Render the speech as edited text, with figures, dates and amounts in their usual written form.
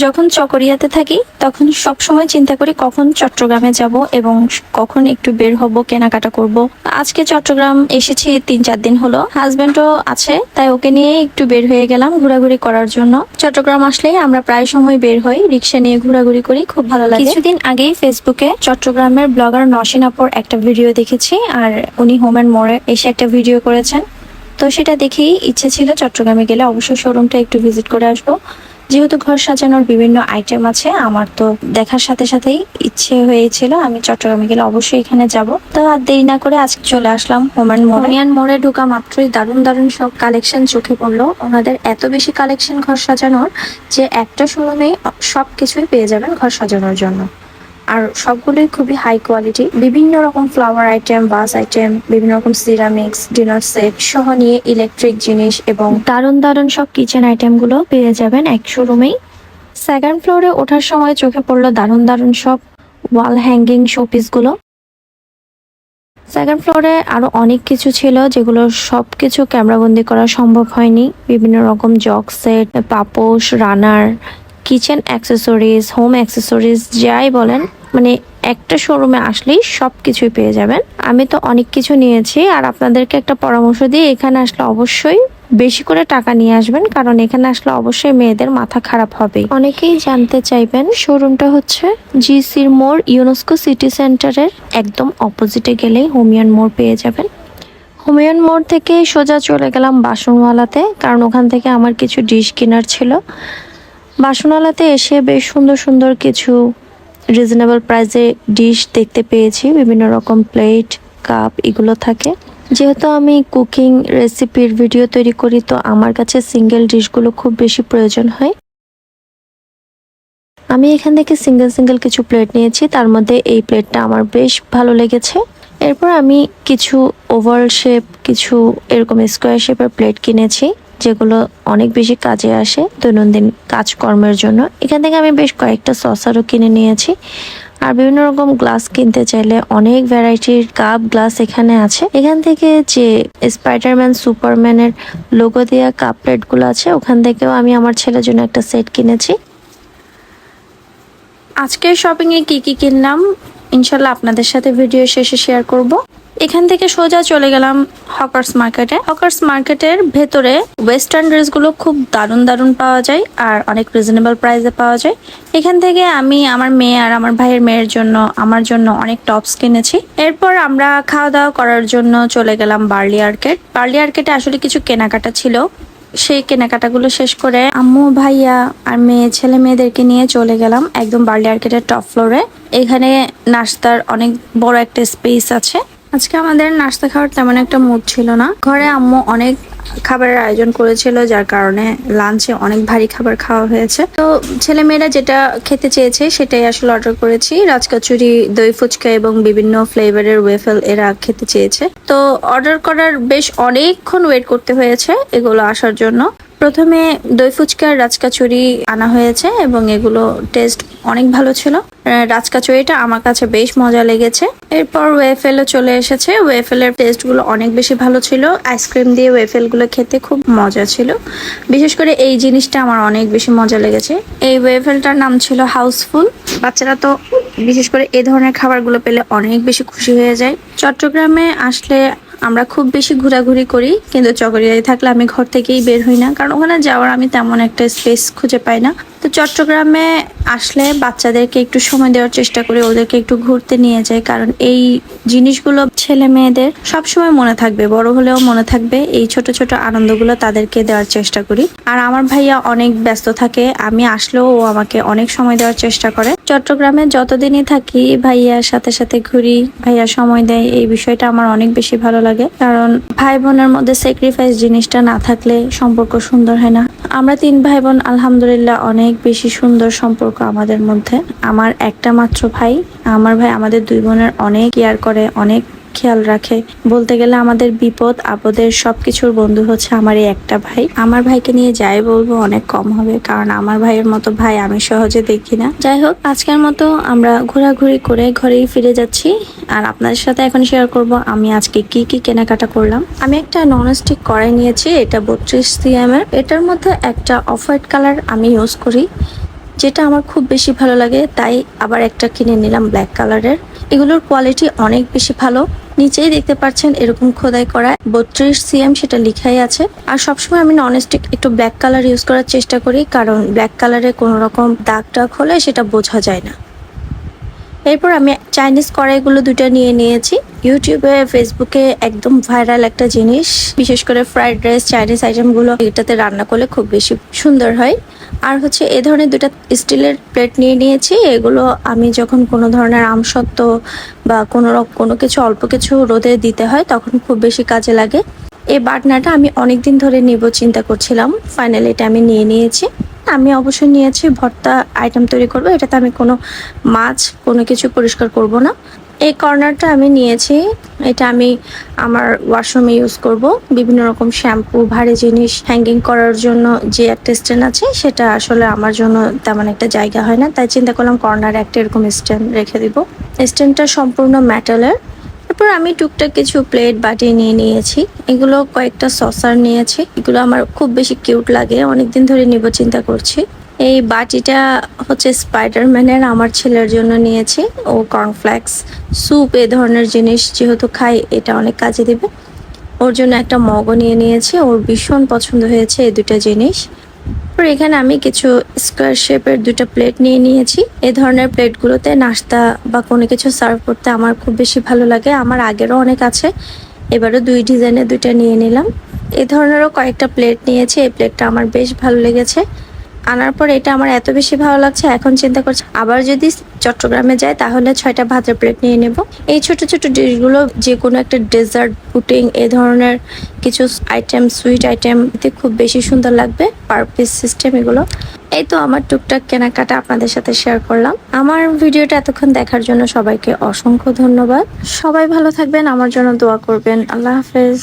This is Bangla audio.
যখন চকরিয়াতে থাকি তখন সব সময় চিন্তা করি কখন চট্টগ্রামে যাব এবং কখন একটু বের হব, কেনাকাটা করব। আজকে চট্টগ্রাম এসেছি 3-4 দিন হলো, হাজবেন্ডও আছে, তাই ওকে নিয়ে একটু বের হয়ে গেলাম ঘোরাঘুরি করার জন্য। চট্টগ্রাম আসলেই আমরা প্রায় সময় বের হই, রিক্সা নিয়ে ঘোরাঘুরি করি, খুব ভালো লাগে। কিছুদিন আগেই ফেসবুকে চট্টগ্রামের ব্লগার নসীন আপুর একটা ভিডিও দেখেছি, আর উনি হোম অ্যান্ড মোরে এসে একটা ভিডিও করেছেন। তো সেটা দেখেই ইচ্ছে ছিল চট্টগ্রামে গেলে অবশ্যই শোরুমটা একটু ভিজিট করে আসবো। যেহেতু ঘর সাজানোর বিভিন্ন আইটেম আছে, আমার তো দেখার সাথে সাথেই ইচ্ছে হয়েছিল আমি চট্টগ্রামে গেলে অবশ্যই এখানে যাব। তো আর দেরি না করে আজকে চলে আসলাম হোমিয়ান মোড়ে। ঢোকা মাত্রই দারুণ দারুণ সব কালেকশন চোখে পড়লো। ওনাদের এত বেশি কালেকশন ঘর সাজানোর যে একটা শোরুমে সবকিছুই পেয়ে যাবেন ঘর সাজানোর জন্য, আর সবগুলোই খুবই হাই কোয়ালিটি। বিভিন্ন রকম ফ্লাওয়ার আইটেম, বাস আইটেম, বিভিন্ন রকম সিরামিক্স, ডিনার সেট সহ নিয়ে ইলেকট্রিক জিনিস এবং দারুণ দারুণ সব কিচেন আইটেম গুলো পেয়ে যাবেন এক শোরুমেই। সেকেন্ড ফ্লোরে ওঠার সময় চোখে পড়লো দারুণ দারুণ সব ওয়াল হ্যাঙ্গিং শোপিস গুলো। সেকেন্ড ফ্লোরে আরো অনেক কিছু ছিল যেগুলো সবকিছু ক্যামেরাবন্দি করা সম্ভব হয়নি। বিভিন্ন রকম জগ সেট, পাপোশ, রানার, কিচেন অ্যাক্সেসরিজ, হোম অ্যাক্সেসরিজ যাই বলেন, মানে একটা শোরুমে আসলেই সব কিছুই পেয়ে যাবেন। আমি তো অনেক কিছু নিয়েছি, আর আপনাদেরকে একটা পরামর্শ দিই, এখানে আসলে অবশ্যই বেশি করে টাকা নিয়ে আসবেন, কারণ এখানে আসলে অবশ্যই মেয়েদের মাথা খারাপ হবে। অনেকেই জানতে চাইবেন, শোরুমটা হচ্ছে জিসির মোড় ইউনেস্কো সিটি সেন্টারের একদম অপোজিটে গেলেই হোমিয়ান মোড় পেয়ে যাবেন। হুমায়ুন মোড় থেকে সোজা চলে গেলাম বাসনওয়ালাতে, কারণ ওখান থেকে আমার কিছু ডিশ কেনার ছিল। বাসনওয়ালাতে এসে বেশ সুন্দর সুন্দর কিছু রিজনেবল প্রাইসে ডিশ দেখতে পেয়েছি। বিভিন্ন রকম প্লেট, কাপ এগুলো থাকে। যেহেতু আমি কুকিং রেসিপির ভিডিও তৈরি করি, তো আমার কাছে সিঙ্গেল ডিশগুলো খুব বেশি প্রয়োজন হয়। আমি এখান থেকে সিঙ্গেল সিঙ্গেল কিছু প্লেট নিয়েছি, তার মধ্যে এই প্লেটটা আমার বেশ ভালো লেগেছে। এরপর আমি কিছু ওভাল শেপ, কিছু এরকম স্কোয়ার শেপের প্লেট কিনেছি, যেগুলো অনেক বেশি কাজে আসে দৈনন্দিন কাজকর্মের জন্য। এখান থেকে আমি বেশ কয়েকটা সসারও কিনে নিয়েছি। আর বিভিন্ন রকম গ্লাস কিনতে চাইলে অনেক ভ্যারাইটির কাপ গ্লাস এখানে আছে। এখান থেকে যে স্পাইডারম্যান, সুপারম্যানের লোগো দেওয়া কাপ প্লেটগুলো আছে, ওখান থেকেও আমি আমার ছেলের জন্য একটা সেট কিনেছি। আজকের শপিং এ কি কি কিনলাম ইনশাল্লাহ আপনাদের সাথে ভিডিও শেষে শেয়ার করব। এখান থেকে সোজা চলে গেলাম হকার্স মার্কেটে। হকার্স মার্কেটের ভেতরে ওয়েস্টার্ন ড্রেসগুলো খুব দারুণ দারুণ পাওয়া যায়, আর অনেক রিজনেবল প্রাইসে পাওয়া যায়। এখান থেকে আমি আমার মেয়ে আর আমার ভাইয়ের মেয়ের জন্য, আমার জন্য অনেক টপস কিনেছি। এরপর আমরা খাওয়া দাওয়া করার জন্য চলে গেলাম বার্লি আর্কেট। বার্লি আর্কেটে আসলে কিছু কেনাকাটা ছিল, সেই কেনাকাটাগুলো শেষ করে আম্মু, ভাইয়া আর ছেলে মেয়েদেরকে নিয়ে চলে গেলাম একদম বার্লি আর্কেটের টপ ফ্লোরে। এখানে নাস্তার অনেক বড় একটা স্পেস আছে। আজকে আমাদের নাস্তা খাওয়ার তেমন একটা মুড ছিল না। ঘরে আম্মু অনেক খাবারের আয়োজন করেছিল, যার কারণে লাঞ্চে অনেক ভারী খাবার খাওয়া হয়েছে। তো ছেলে মেয়েরা যেটা খেতে চেয়েছে সেটাই আসলে অর্ডার করেছি। রাজকচুরি, দই ফুচকা এবং বিভিন্ন ফ্লেভারের ওয়েফেল এরা খেতে চেয়েছে। তো অর্ডার করার বেশ অনেকক্ষণ ওয়েট করতে হয়েছে এগুলো আসার জন্য। প্রথমে দই ফুচকার রাজকাচুরি আনা হয়েছে এবং এগুলো টেস্ট অনেক ভালো ছিল। রাজকাচুরিটা আমার কাছে বেশ মজা লেগেছে। এরপর ওয়েফেলও চলে এসেছে। ওয়েফেলের টেস্ট গুলো অনেক বেশি ভালো ছিল। আইসক্রিম দিয়ে ওয়েফেল গুলো খেতে খুব মজা ছিল। বিশেষ করে এই জিনিসটা আমার অনেক বেশি মজা লেগেছে। এই ওয়েফেলটার নাম ছিল হাউসফুল। বাচ্চারা তো বিশেষ করে এই ধরনের খাবারগুলো পেলে অনেক বেশি খুশি হয়ে যায়। চট্টগ্রামে আসলে আমরা খুব বেশি ঘোরাঘুরি করি, কিন্তু চকরিয়ায় থাকলে আমি ঘর থেকেই বের হই না, কারণ ওখানে যাওয়ার আমি তেমন একটা স্পেস খুঁজে পাই না। তো চট্টগ্রামে আসলে বাচ্চাদেরকে একটু সময় দেওয়ার চেষ্টা করি, ওদেরকে একটু ঘুরতে নিয়ে যাই, কারণ এই জিনিসগুলো ছেলে মেয়েদের সবসময় মনে থাকবে, বড় হলেও মনে থাকবে। এই ছোট ছোট আনন্দগুলো তাদেরকে দেওয়ার চেষ্টা করি। আর আমার ভাইয়া অনেক ব্যস্ত থাকে, আমি আসলেও ও আমাকে অনেক সময় দেওয়ার চেষ্টা করে। চট্টগ্রামে যতদিনই থাকি ভাইয়ার সাথে সাথে ঘুরি, ভাইয়া সময় দেয়, এই বিষয়টা আমার অনেক বেশি ভালো লাগে। কারণ ভাই বোনের মধ্যে স্যাক্রিফাইস জিনিসটা না থাকলে সম্পর্ক সুন্দর হয় না। আমরা 3 ভাই বোন, আলহামদুলিল্লাহ অনেক বেশি সুন্দর সম্পর্ক আমাদের মধ্যে। আমার একটা মাত্র ভাই, আমার ভাই আমাদের 2 বোনের অনেক কেয়ার করে, অনেক খেয়াল রাখে। বলতে গেলে আমাদের বিপদ আপদের সবকিছুর বন্ধু হচ্ছে আমার এই একটা ভাই। আমার ভাইকে নিয়ে যাই বলবো অনেক কম হবে, কারণ আমার ভাইয়ের মতো ভাই আমি সহজে দেখি না। যাই হোক, আজকের মতো আমরা ঘোরাঘুরি করে ঘরেই ফিরে যাচ্ছি, আর আপনাদের সাথে এখন শেয়ার করব আমি আজকে কি কি কেনাকাটা করলাম। আমি একটা ননস্টিক কড়াই নিয়েছি, এটা 32 cm এর। এটার মধ্যে একটা অফ হোয়াইট কালার আমি ইউজ করি। যেটা আমার খুব বেশি ভালো লাগে, তাই আবার একটা কিনে নিলাম ব্ল্যাক কালারের। এগুলোর কোয়ালিটি অনেক বেশি ভালো। নিচেই দেখতে পাচ্ছেন এরকম খোদাই করা 32 cm সেটা লেখাই আছে। আর সবসময় আমি ননস্টিক একটু ব্ল্যাক কালার ইউজ করার চেষ্টা করি, কারণ ব্ল্যাক কালারে কোনো রকম দাগ টাগ হলে সেটা বোঝা যায় না। এরপর আমি চাইনিজ কড়াইগুলো দুটো নিয়ে নিয়েছি। ইউটিউবে ফেসবুকে একদম ভাইরাল একটা জিনিস, বিশেষ করে ফ্রাইড রাইস চাইনিজ আইটেমগুলো এটাতে রান্না করলে খুব বেশি সুন্দর হয়। আর হচ্ছে এ ধরনের দুটো স্টিলের প্লেট নিয়ে নিয়েছি। এগুলো আমি যখন কোনো ধরনের আমসত্ত্ব বা কোনো কিছু অল্প কিছু রোদে দিতে হয় তখন খুব বেশি কাজে লাগে। এই বাটনাটা আমি অনেক দিন ধরে নিব চিন্তা করছিলাম, ফাইনালি এটা আমি নিয়ে নিয়েছি। আমি অবশ্যই নিয়েছি ভর্তা আইটেম তৈরি করব, এটাতে আমি কোনো মাছ কোনো কিছু পরিষ্কার করব না। এই কর্নারটা আমি নিয়েছি, এটা আমি আমার ওয়াশরুমে ইউজ করব। বিভিন্ন রকম শ্যাম্পু ভারী জিনিস হ্যাঙ্গিং করার জন্য যে একটা স্ট্যান্ড আছে সেটা আসলে আমার জন্য তেমন একটা জায়গা হয় না, তাই চিন্তা করলাম কর্নারে একটা এরকম স্ট্যান্ড রেখে দিব। স্ট্যান্ডটা সম্পূর্ণ মেটালের। তারপর আমি টুকটাক কিছু প্লেট বাটি নিয়ে নিয়েছি। এগুলো কয়েকটা সসার নিয়েছি, এগুলো আমার খুব বেশি কিউট লাগে, অনেকদিন ধরে নিব চিন্তা করছি। এই বাটিটা হচ্ছে স্পাইডারম্যানের, আমার ছেলের জন্য নিয়েছি। ও কর্নফ্লেক্স স্যুপ এ ধরনের জিনিস যেহেতু খাই, এটা অনেক কাজে দিবে। ওর জন্য একটা মগও নিয়ে নিয়েছি, ওর ভীষণ পছন্দ হয়েছে এই দুটো জিনিস। তারপর এখানে আমি কিছু স্কোয়ার শেপের দুটো প্লেট নিয়ে নিয়েছি। এই ধরনের প্লেটগুলোতে নাস্তা বা কোনো কিছু সার্ভ করতে আমার খুব বেশি ভালো লাগে। আমার আগেরও অনেক আছে, এবারও 2 ডিজাইনের 2টা নিয়ে নিলাম। এই ধরনেরও কয়েকটা প্লেট নিয়েছি, এই প্লেটটা আমার বেশ ভালো লেগেছে। আনার পর এটা আমার এত বেশি ভালো লাগছে, এখন চিন্তা করছি আবার যদি চট্টগ্রামে যাই তাহলে 6টা ভাতের প্লেট নিয়ে নেব। এই ছোট ছোট ডিশগুলো যে কোনো একটা ডেজার্ট, পুটিং এ ধরনের কিছু আইটেম, সুইট আইটেম এতে খুব বেশি সুন্দর লাগবে। পার পিস সিস্টেম এগুলো। এই তো আমার টুকটাক কেনাকাটা আপনাদের সাথে শেয়ার করলাম। আমার ভিডিওটা এতক্ষণ দেখার জন্য সবাইকে অসংখ্য ধন্যবাদ। সবাই ভালো থাকবেন, আমার জন্য দোয়া করবেন। আল্লাহ হাফেজ।